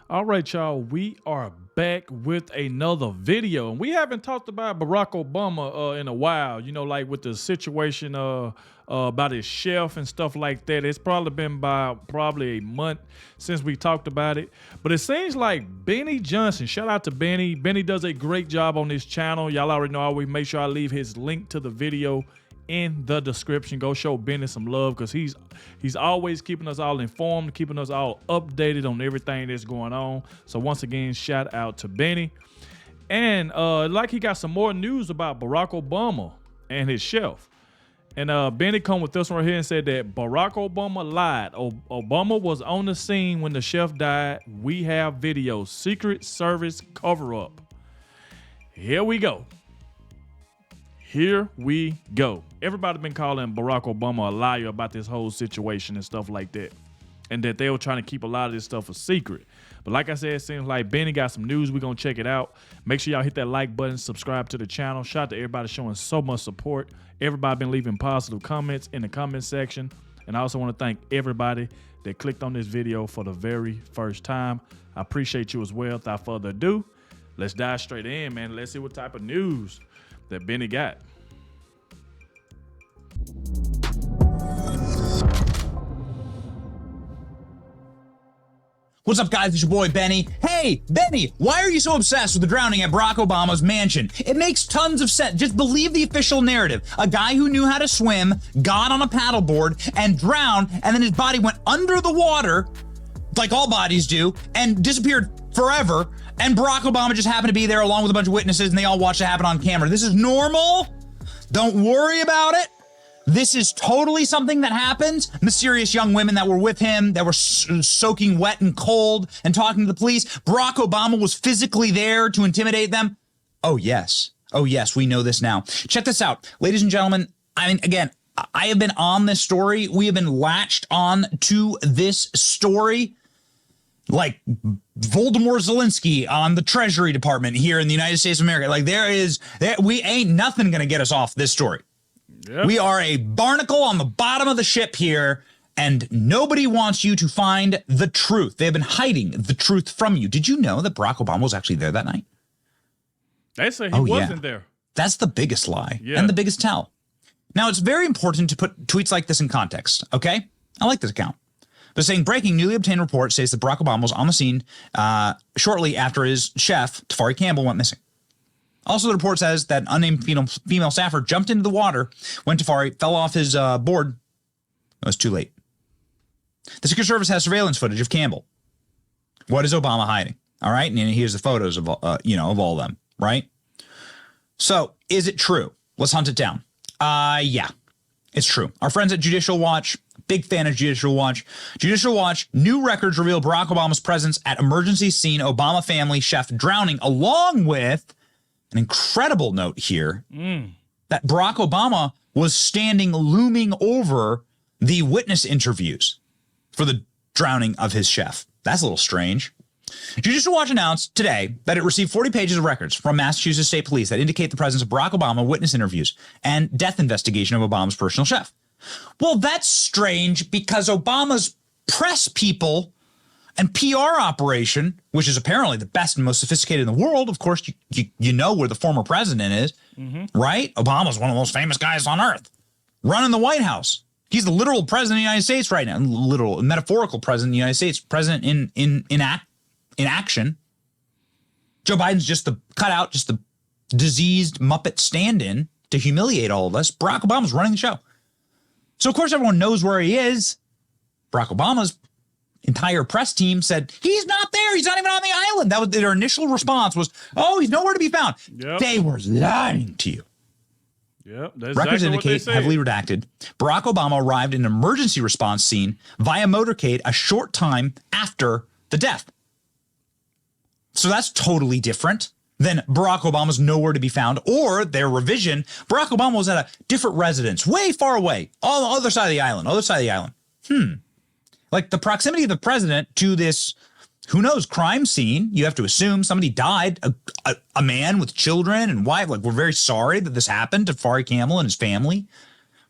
All right, y'all, we are back with another video. And we haven't talked about Barack Obama in a while, you know, like with the situation about his chef and stuff like that. It's probably been about a month since we talked about it. But it seems like Benny Johnson, shout out to Benny. Benny does a great job on this channel. Y'all already know I always make sure I leave his link to the video in the description. Go show Benny some love because he's always keeping us all informed, keeping us all updated on everything that's going on. So once again, shout out to Benny. And like he got some more news about Barack Obama and his chef. And Benny come with this one right here and said that Barack Obama lied. Obama was on the scene when the chef died. We have video. Secret Service cover up. Here we go. Here we go. Everybody been calling Barack Obama a liar about this whole situation and stuff like that. And that they were trying to keep a lot of this stuff a secret. But like I said, it seems like Benny got some news. We're going to check it out. Make sure y'all hit that like button, subscribe to the channel. Shout out to everybody showing so much support. Everybody been leaving positive comments in the comment section. And I also want to thank everybody that clicked on this video for the very first time. I appreciate you as well. Without further ado, let's dive straight in, man. Let's see what type of news that Benny got. What's up, guys? It's your boy, Benny. Hey, Benny, why are you so obsessed with the drowning at Barack Obama's mansion? It makes tons of sense. Just believe the official narrative. A guy who knew how to swim, got on a paddleboard, and drowned, and then his body went under the water, like all bodies do, and disappeared forever, and Barack Obama just happened to be there along with a bunch of witnesses, and they all watched it happen on camera. This is normal. Don't worry about it. This is totally something that happens. Mysterious young women that were with him, that were soaking wet and cold and talking to the police. Barack Obama was physically there to intimidate them. Oh, yes. Oh, yes. We know this now. Check this out. Ladies and gentlemen, I mean, again, I have been on this story. We have been latched on to this story like Voldemort Zelensky on the Treasury Department here in the United States of America. Like we ain't nothing going to get us off this story. Yep. We are a barnacle on the bottom of the ship here, and nobody wants you to find the truth. They have been hiding the truth from you. Did you know that Barack Obama was actually there that night? They say he wasn't there. That's the biggest lie and the biggest tell. Now, it's very important to put tweets like this in context, okay? I like this account. They're saying, breaking newly obtained report says that Barack Obama was on the scene shortly after his chef, Tafari Campbell, went missing. Also, the report says that an unnamed female staffer jumped into the water when Tafari fell off his board. It was too late. The Secret Service has surveillance footage of Campbell. What is Obama hiding? All right, and here's the photos of of all of them. Right. So, is it true? Let's hunt it down. Yeah, it's true. Our friends at Judicial Watch, big fan of Judicial Watch. Judicial Watch, new records reveal Barack Obama's presence at emergency scene, Obama family chef drowning, along with an incredible note here that Barack Obama was standing looming over the witness interviews for the drowning of his chef. That's a little strange. Judicial Watch announced today that it received 40 pages of records from Massachusetts State Police that indicate the presence of Barack Obama witness interviews and death investigation of Obama's personal chef. Well, that's strange because Obama's press people and PR operation, which is apparently the best and most sophisticated in the world. Of course, you know where the former president is, right? Obama's one of the most famous guys on earth, running the White House. He's the literal president of the United States right now, literal, metaphorical president of the United States, president in action. Joe Biden's just the cutout, just the diseased Muppet stand-in to humiliate all of us. Barack Obama's running the show. So, of course, everyone knows where he is. Barack Obama's entire press team said, he's not there. He's not even on the island. That was their initial response was, oh, he's nowhere to be found. Yep. They were lying to you. Yep, records indicate, heavily redacted, Barack Obama arrived in an emergency response scene via motorcade a short time after the death. So that's totally different than Barack Obama's nowhere to be found, or their revision, Barack Obama was at a different residence way far away, on the other side of the island, Like the proximity of the president to this, who knows, crime scene. You have to assume somebody died, a man with children and wife. Like, we're very sorry that this happened to Tafari Campbell and his family,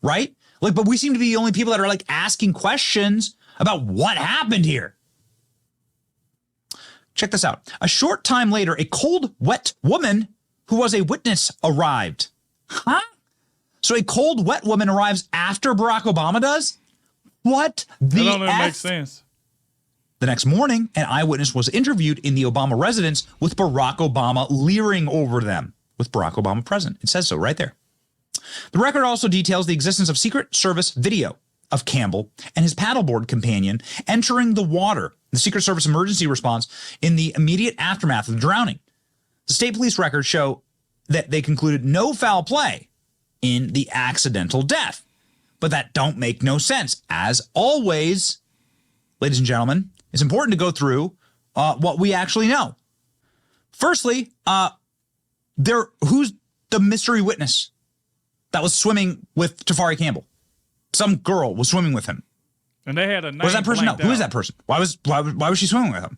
right? Like, but we seem to be the only people that are like asking questions about what happened here. Check this out. A short time later, a cold, wet woman who was a witness arrived. Huh? So a cold, wet woman arrives after Barack Obama does? What the That don't F? make sense. The next morning, an eyewitness was interviewed in the Obama residence with Barack Obama leering over them, with Barack Obama present. It says so right there. The record also details the existence of Secret Service video of Campbell and his paddleboard companion entering the water, the Secret Service emergency response in the immediate aftermath of the drowning. The state police records show that they concluded no foul play in the accidental death, but that don't make no sense. As always, ladies and gentlemen, it's important to go through what we actually know. Firstly, who's the mystery witness that was swimming with Tafari Campbell? Some girl was swimming with him. And they had a name. Was that person? No. blanked Who is out. that person? Why was she swimming with him?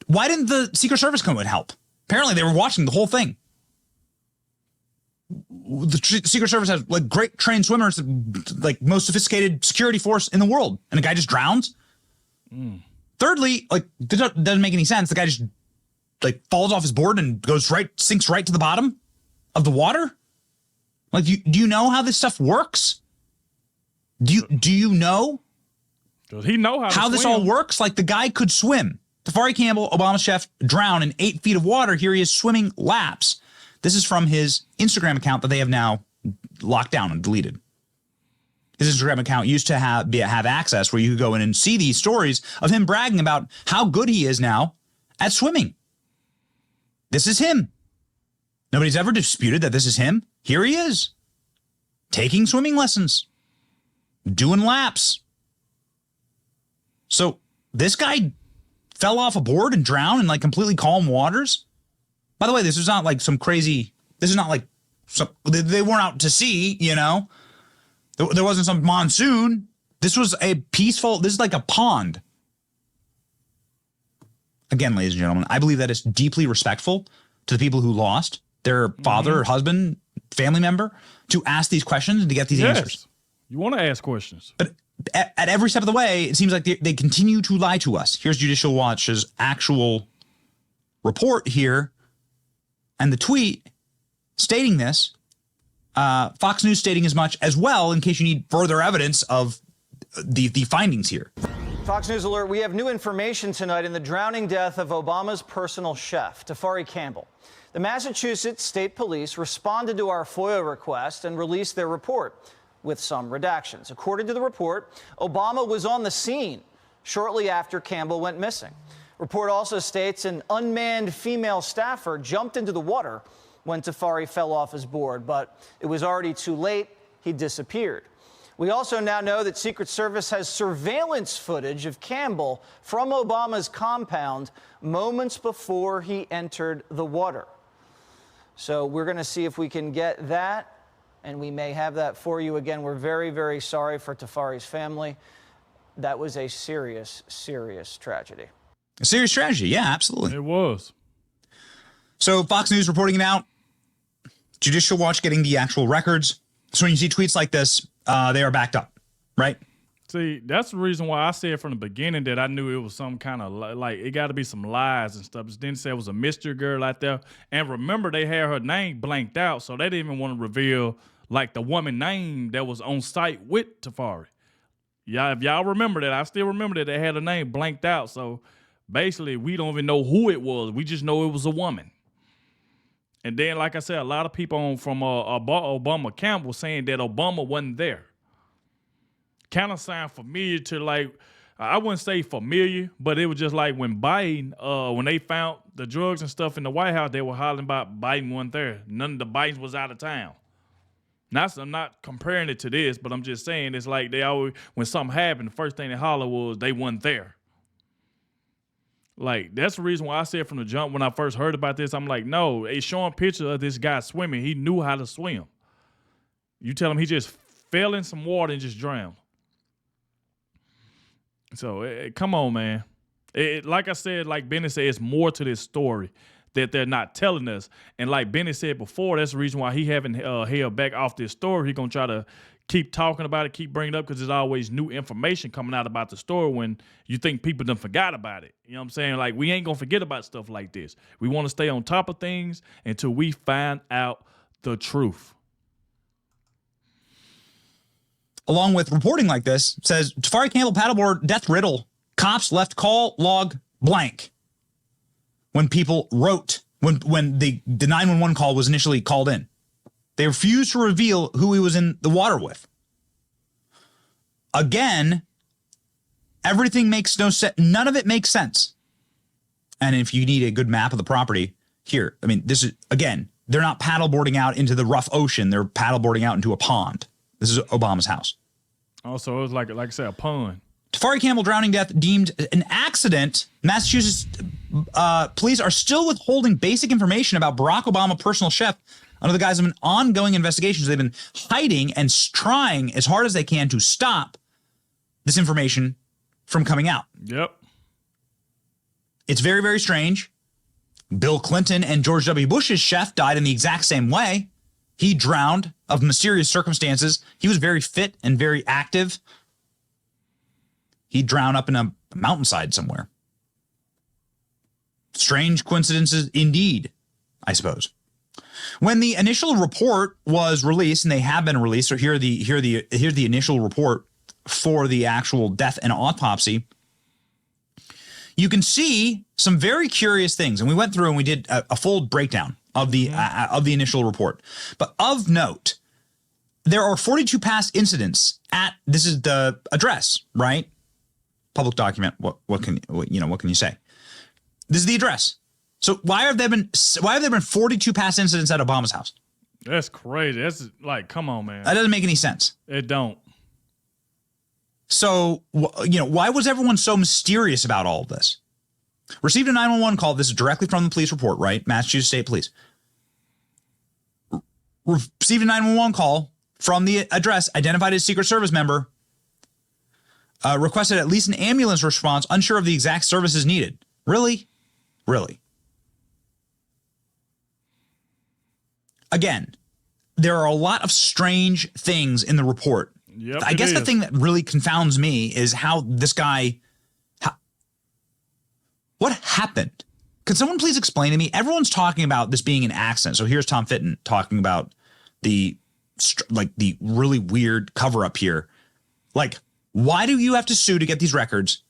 Why didn't the Secret Service come and help? Apparently, they were watching the whole thing. The Secret Service has like great trained swimmers, like most sophisticated security force in the world, and the guy just drowns. Thirdly, like doesn't make any sense. The guy just like falls off his board and sinks right to the bottom of the water. Like, do you know how this stuff works? Do you know? Does he know how this all works? Like, the guy could swim. Tafari Campbell, Obama chef, drowned in 8 feet of water. Here he is swimming laps. This is from his Instagram account that they have now locked down and deleted. His Instagram account used to have access where you could go in and see these stories of him bragging about how good he is now at swimming. This is him. Nobody's ever disputed that this is him. Here he is, taking swimming lessons, doing laps. So this guy fell off a board and drowned in like completely calm waters. By the way, this is not like some crazy, this is not like they weren't out to sea, you know. There wasn't some monsoon. This was a peaceful, this is like a pond. Again, ladies and gentlemen, I believe that it's deeply respectful to the people who lost their father, husband, family member, to ask these questions and to get these answers. You want to ask questions. But at every step of the way, it seems like they continue to lie to us. Here's Judicial Watch's actual report here and the tweet stating this. Fox News stating as much as well in case you need further evidence of the findings here. Fox News alert, we have new information tonight in the drowning death of Obama's personal chef, Tafari Campbell. The Massachusetts State Police responded to our FOIA request and released their report with some redactions. According to the report, Obama was on the scene shortly after Campbell went missing. Report also states an unmanned female staffer jumped into the water when Tafari fell off his board, but it was already too late. He disappeared. We also now know that Secret Service has surveillance footage of Campbell from Obama's compound moments before he entered the water. So we're going to see if we can get that, and we may have that for you. Again, we're very, very sorry for Tafari's family. That was a serious, serious tragedy. A serious tragedy, yeah, absolutely. It was. So Fox News reporting it out. Judicial Watch getting the actual records. So when you see tweets like this, they are backed up, right? See, that's the reason why I said from the beginning that I knew it was some kind of like it got to be some lies and stuff. It didn't say it was a mystery girl out there. And remember, they had her name blanked out, so they didn't even want to reveal like the woman name that was on site with Tafari. Yeah, if y'all remember that, I still remember that they had a name blanked out. So basically, we don't even know who it was. We just know it was a woman. And then, like I said, a lot of people from Obama camp were saying that Obama wasn't there. Kind of sound familiar to like, I wouldn't say familiar, but it was just like when Biden, when they found the drugs and stuff in the White House, they were hollering about Biden wasn't there. None of the Bidens was out of town. I'm not comparing it to this, but I'm just saying it's like they always, when something happened, the first thing they holler was they wasn't there. Like, that's the reason why I said from the jump when I first heard about this, I'm like, no, it's showing pictures of this guy swimming. He knew how to swim. You tell him he just fell in some water and just drowned. So, come on, man. Like I said, like Benny said, it's more to this story that they're not telling us. And like Benny said before, that's the reason why he haven't held back off this story. He's going to try to keep talking about it, keep bringing it up, because there's always new information coming out about the story when you think people done forgot about it. You know what I'm saying? Like, we ain't gonna forget about stuff like this. We want to stay on top of things until we find out the truth. Along with reporting like this, says Tafari Campbell paddleboard death riddle. Cops left call log blank when people wrote, when the 911 call was initially called in. They refused to reveal who he was in the water with. Again, everything makes no sense. None of it makes sense. And if you need a good map of the property, here, I mean, this is, again, they're not paddleboarding out into the rough ocean. They're paddleboarding out into a pond. This is Obama's house. Also, it was like I said, a pond. Tafari Campbell drowning death deemed an accident. Massachusetts police are still withholding basic information about Barack Obama personal chef under the guise of an ongoing investigation. So they've been hiding and trying as hard as they can to stop this information from coming out. Yep. It's very, very strange. Bill Clinton and George W. Bush's chef died in the exact same way. He drowned of mysterious circumstances. He was very fit and very active. He drowned up in a mountainside somewhere. Strange coincidences indeed, I suppose. When the initial report was released, and they have been released, so here's the initial report for the actual death and autopsy, you can see some very curious things. And we went through and we did a full breakdown of the initial report. But of note, there are 42 past incidents at, this is the address, right? Public document. What can you say? This is the address. So why have there been 42 past incidents at Obama's house? That's crazy. That's like, come on, man. That doesn't make any sense. It don't. So, why was everyone so mysterious about all of this? Received a 911 call. This is directly from the police report, right? Massachusetts State Police. Received a 911 call from the address, identified as Secret Service member. Requested at least an ambulance response, unsure of the exact services needed. Really? Really? Again, there are a lot of strange things in the report. Yep, I guess the thing that really confounds me is how this guy, what happened? Can someone please explain to me? Everyone's talking about this being an accident. So here's Tom Fitton talking about the really weird cover up here. Like, why do you have to sue to get these records?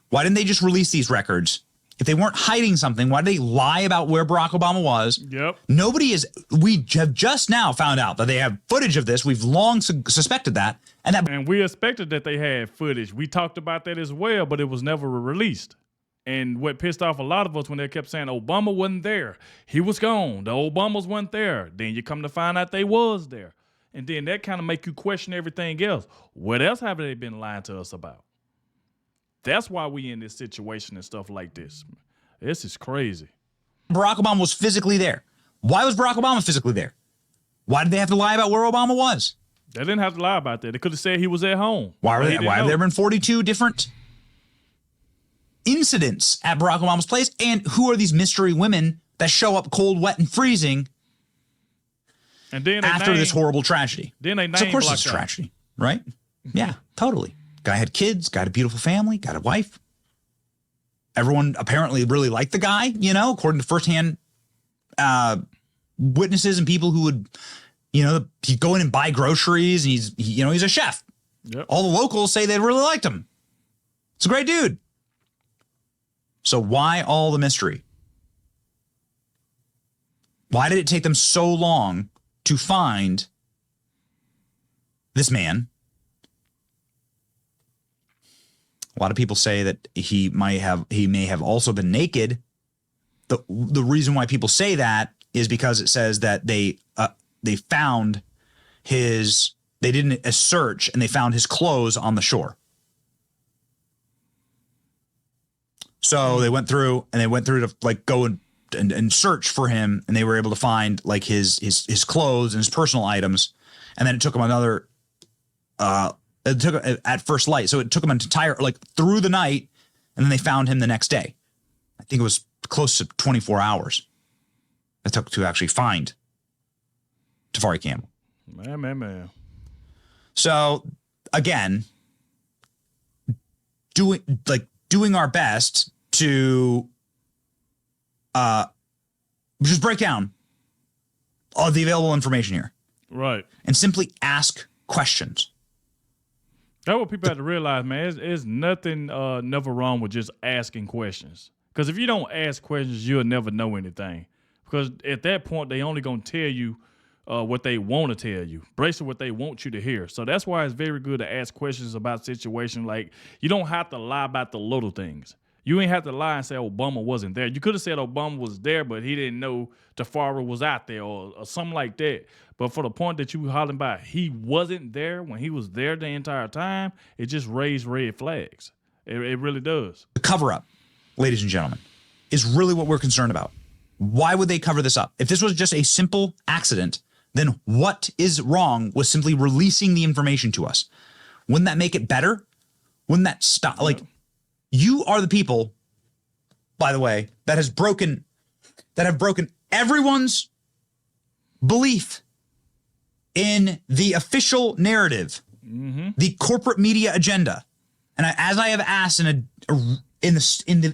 Why didn't they just release these records? If they weren't hiding something, why did they lie about where Barack Obama was? Yep. We have just now found out that they have footage of this. We've long suspected that. And we expected that they had footage. We talked about that as well, but it was never released. And what pissed off a lot of us when they kept saying Obama wasn't there. He was gone. The Obamas weren't there. Then you come to find out they was there. And then that kind of make you question everything else. What else have they been lying to us about? That's why we in this situation and stuff like this. This is crazy. Barack Obama was physically there. Why was Barack Obama physically there? Why did they have to lie about where Obama was? They didn't have to lie about that. They could have said he was at home. Why have there been 42 different incidents at Barack Obama's place? And who are these mystery women that show up cold, wet, and freezing and then after this horrible tragedy? Then they so of course it's a tragedy, right? Yeah, totally. Guy had kids, got a beautiful family, got a wife. Everyone apparently really liked the guy, according to firsthand witnesses and people who would, he'd go in and buy groceries, and he's a chef. Yep. All the locals say they really liked him. It's a great dude. So why all the mystery? Why did it take them so long to find this man? A lot of people say that he may have also been naked. The reason why people say that is because it says that they found they did a search and they found his clothes on the shore. So they went through to go and search for him, and they were able to find his clothes and his personal items. And then it took them another it took at first light. So it took them an entire, through the night, and then they found him the next day. I think it was close to 24 hours it took to actually find Tafari Campbell. Man. So again, doing our best to just break down all the available information here. Right. And simply ask questions. That's what people have to realize, man. It's nothing never wrong with just asking questions. Because if you don't ask questions, you'll never know anything. Because at that point, they only going to tell you what they want to tell you, basically what they want you to hear. So that's why it's very good to ask questions about situations. Like, you don't have to lie about the little things. You ain't have to lie and say Obama wasn't there. You could have said Obama was there, but he didn't know Tafari was out there or something like that. But for the point that you were hollering about he wasn't there when he was there the entire time, it just raised red flags. It really does. The cover-up, ladies and gentlemen, is really what we're concerned about. Why would they cover this up? If this was just a simple accident, then what is wrong with simply releasing the information to us? Wouldn't that make it better? Wouldn't that stop? Like, you are the people, by the way, that have broken everyone's belief in the official narrative, the corporate media agenda. And as I have asked in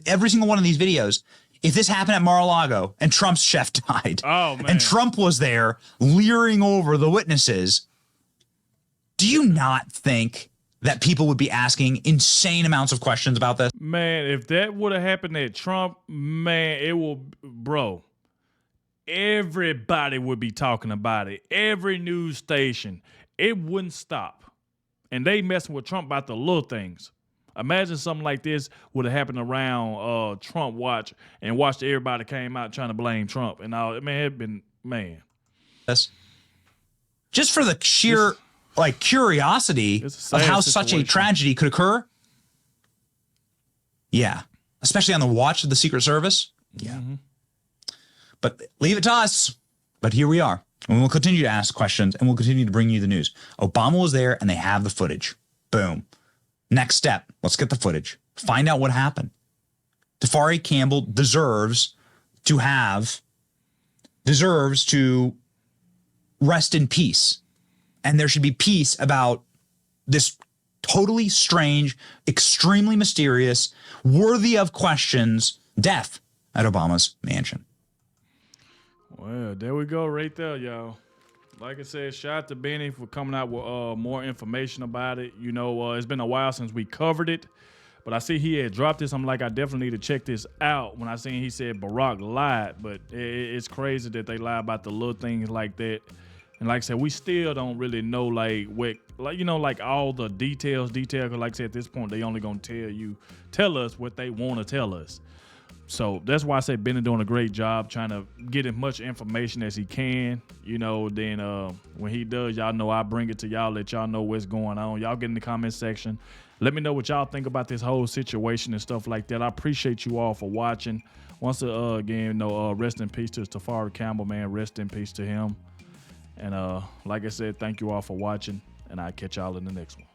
every single one of these videos, if this happened at Mar-a-Lago and Trump's chef died, and Trump was there leering over the witnesses, do you not think that people would be asking insane amounts of questions about this? Man, if that would have happened at Trump, man, everybody would be talking about it. Every news station, it wouldn't stop. And they messing with Trump about the little things. Imagine something like this would have happened around Trump watch and watched everybody came out trying to blame Trump. And all, man, it'd been, man. That's just for the sheer curiosity of how such a tragedy could occur. Yeah. Especially on the watch of the Secret Service. Yeah. But leave it to us. But here we are. And we'll continue to ask questions and we'll continue to bring you the news. Obama was there and they have the footage. Boom. Next step. Let's get the footage. Find out what happened. Tafari Campbell deserves to rest in peace. And there should be peace about this totally strange, extremely mysterious, worthy of questions death at Obama's mansion. Well, there we go right there, y'all. Like I said, shout out to Benny for coming out with more information about it. You know, it's been a while since we covered it, but I see he had dropped this. I'm like, I definitely need to check this out. When I seen he said Barack lied, but it's crazy that they lie about the little things like that. And like I said, we still don't really know like all the details. Cause like I said, at this point, they only gonna tell us what they want to tell us. So that's why I say Ben is doing a great job trying to get as much information as he can. You know, then when he does, y'all know I bring it to y'all, let y'all know what's going on. Y'all get in the comment section. Let me know what y'all think about this whole situation and stuff like that. I appreciate you all for watching. Once again, rest in peace to Tafari Campbell, man. Rest in peace to him. And like I said, thank you all for watching, and I'll catch y'all in the next one.